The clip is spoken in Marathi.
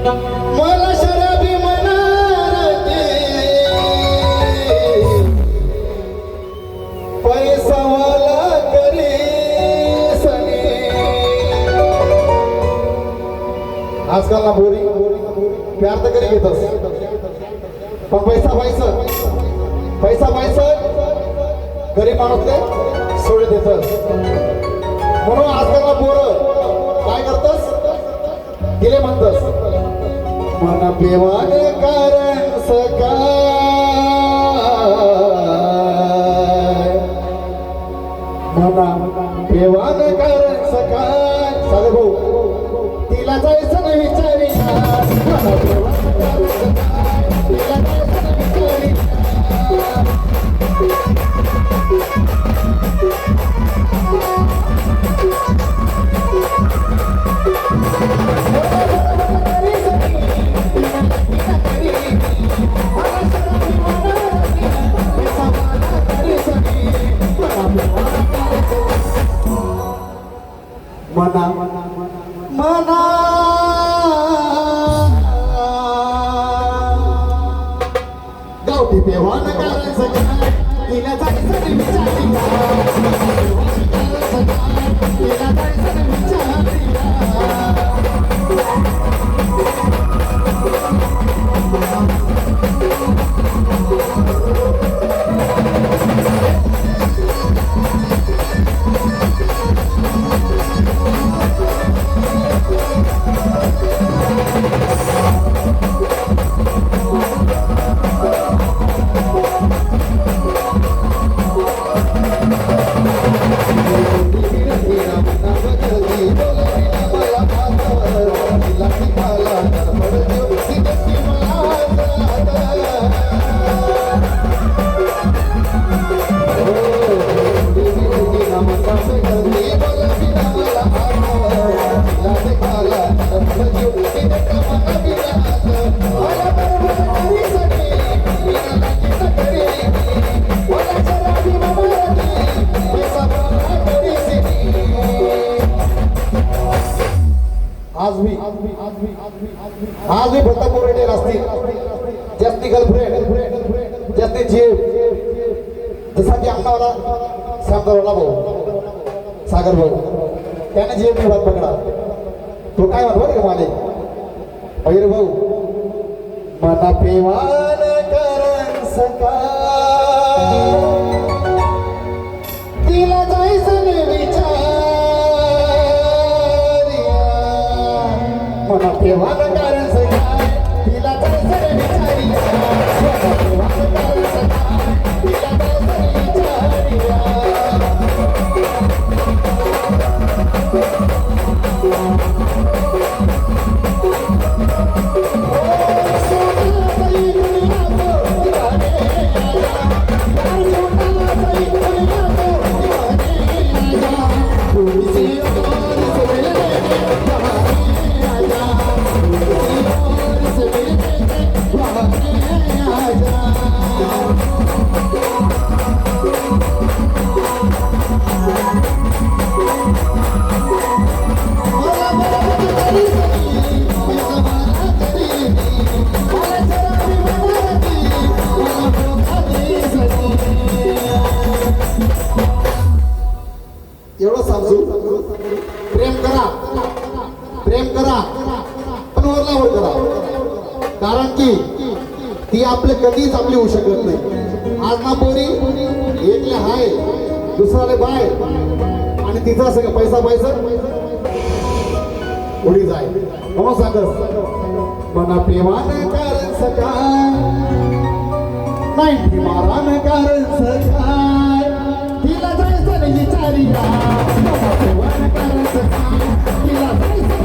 मला शराबी मनारते पैसावाला करी सने आजकाल ना बोरी प्यार तर करी घेतस पण पैसा पाहायचं गरीब माणूस ते सोडून देतस म्हणून आजकाल पोरं काय करतस गेले म्हणतस मना पेवान कारण सकाय मना पेवान कारण सकाय साधे भाऊ तिला जायचं नाही विचारी मना पेवान कारण सकाय तिला जायचं नाही विचारी मना मना गावठी पेवान करायचं काय तिला जायचं नाही विचारी तिला जायचं नाही विचारी आज भी भत्ता पोरेडे असतील ज्याची गर्लफ्रेंड ज्याची जीव जसा की आमनावाला श्यामदारवाला भाऊ सागर भाऊ त्याने जीव मी बात पकडा तो काय म्हणतो रे माले अहिर भाऊ मना पेवान करण सकाय तिला जायचं नाही विचारिया मना पेवान कारण सकाय तिला जायचं नाही विचारिया मना पेवान कारण सकाय तिला जायचं नाही विचारिया एवढं सांगू प्रेम करा पण वरलावर करा कारण की ती आपले कधीच आपली होऊ शकत नाही आज ना पोरी एकले हाय दुसराले बाय आणि तिचा सगळं पैसा उडी जाय म्हणून सांगत मना प्रेमान कारण सकाय नाही प्रेमान कारण सकाय तिला जायचं नाही विचारिया मना प्रेमान कारण सकाय तिला जायचं